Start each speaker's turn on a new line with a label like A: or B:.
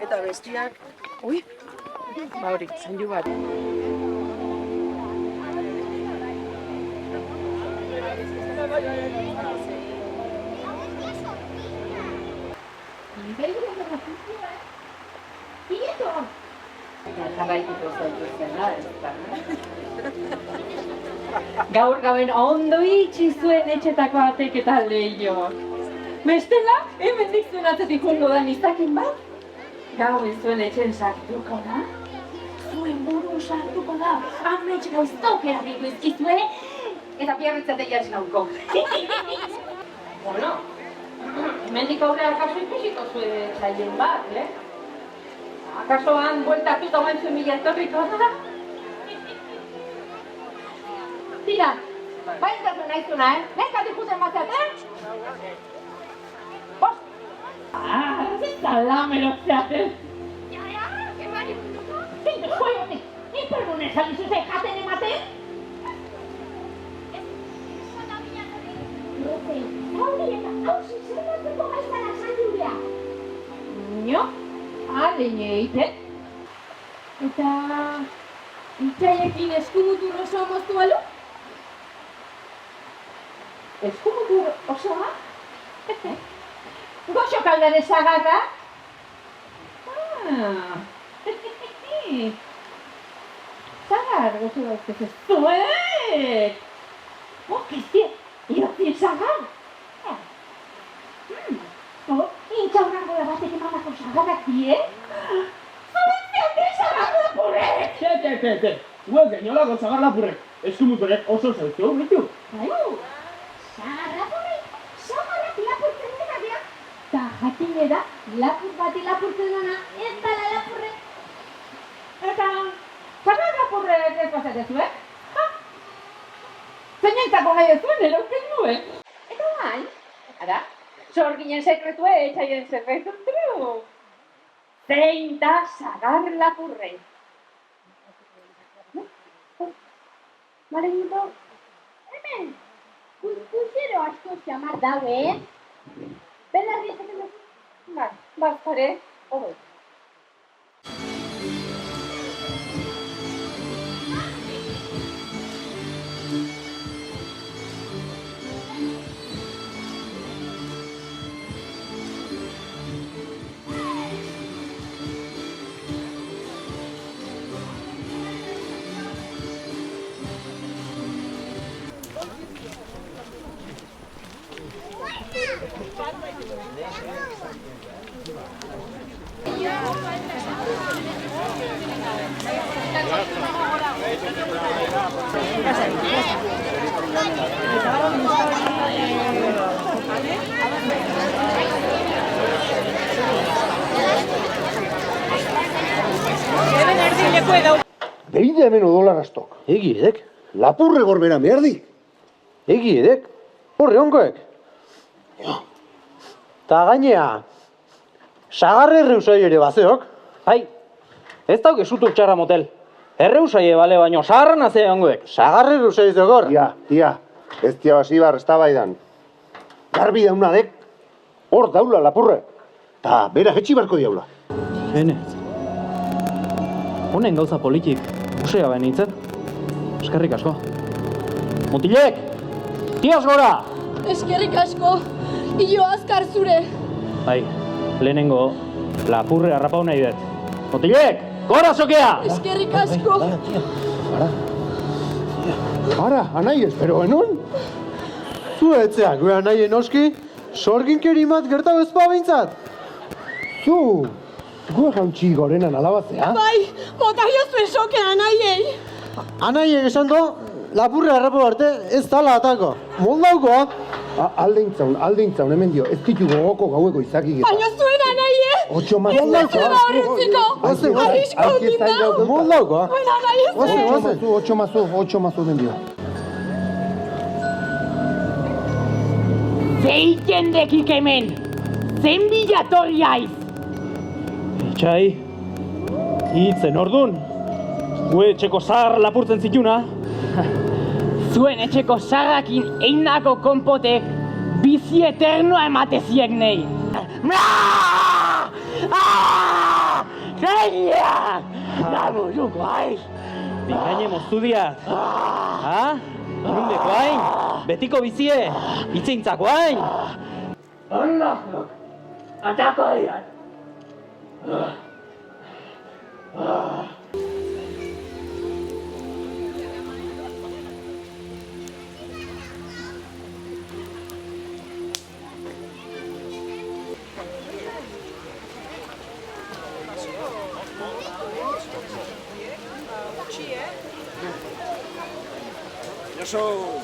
A: eta bestiak, ui, ba hori, zaindu bat.
B: Gaur gaben ondo itxi zuen etxetako atek eta leiho. Bestela, hemendik zuen atzetik jungo da nizakin bat? Gau ez zuen etxen sartuko da? Zuen buru sartuko da? Amets gauztokera digu izkizue? Eta biarritzate jatzen hauko. Bueno, hemendik aurrera akaso ikusiko zuen txailen bat, Akasoan bueltatuta oain zuen mila etorriko da? Tira, baintzatu nahi zuna, Nekat ikusten batzaten? Bost! Zeta lamero zeaten! Ja, emari butuko? Zinte, joiotik, ni pergunen salizuze jaten ematen? Hauri eta hausi zerratuko gaiztara zailubea. Nio, alein egiten. Eta... itxaiekin eskumutur osoa moztu balu? Eskumutur osoa? Goxo kaldare zagarra? Zagar, goxo gauztez ez zuek! Kestie, irotien zagar! Intxaurrango da batek emandako zagarrak die? Zuetziak zagar lapurrek!
C: Txe, zuek gainolako zagar lapurrek, eskumuturek oso zautu bitu.
B: Zagar lapurrek dena dira? Ta jakine da, lapur bati lapurtzen dena, ez dala lapurrek. Eta, zagar lapurrek ez pasatzen zuen? Zeinentzako nahi ez zuen, erauken nuen. Eta bai, ara, sorginen sekretue, etxaien sekretu tru. Zein da zagar lapurrek. Marenito, hemen, kuxero asko xamar dauen. Belarri esaten dut? Bazpare, hori.
D: Beide hemen odolarastok.
C: Egi edek?
D: Lapurre gorbera mehardik.
C: Egi edek? Horre onkoek? Ta gainea, sagarre erreusai ere bazeok? Hai, ez dauk esutuk txarra motel. Erreusai bale baino, sagarra nazea ongoek. Sagarre erreusai zeokor?
D: Tia, ez tia basibar ez tabaidan. Garbi daunadek, hor daula lapurre. Ta bera jetxi barko diaula.
C: Hene. Honen gauza politik, usea baina nintzen. Eskerrik asko. Mutilek! Tiaz gora!
E: Eskerrik asko, hilo azkar zure.
C: Bai, lehenengo lapurre harrapau nahi dut. Mutilek! Gora zokea!
E: Eskerrik asko.
D: Ara, anai espero enon? Zu etzeak, gure anai enoski, sorginkeri mat gertau ezpa bintzat. Zu, gu jauntxi gorenan alabatzea?
E: Bai, bota jozuen soke anaiei.
D: Anaiek esan do, lapurre harrapau arte ez tala atako. Moldauko? Aldintzaun, hemen dio, ez ditu gogoko gaueko izakik.
E: Baina zuen anaie!
D: Otxomazu.
E: Ez da zuen horretziko! Arrisko ondin da!
D: Moldauko?
E: Baina anaie zuen!
D: Otxomazu hemen dio.
B: Zeiten dekik hemen! Zen bilatorri aiz!
C: Etxai, hitzen ordun. Gue etxeko zahar lapurtzen zituna.
B: Zuen etxeko zarrakin einako konpotek bizi eternoa emateziek nei.
C: Gainean! Naburuko haiz! Dingaine moztu diat. Ha? Nundeko hain? Betiko bizie? Itzeintzako hain?
F: Horlokok, atako diat.
G: Josu!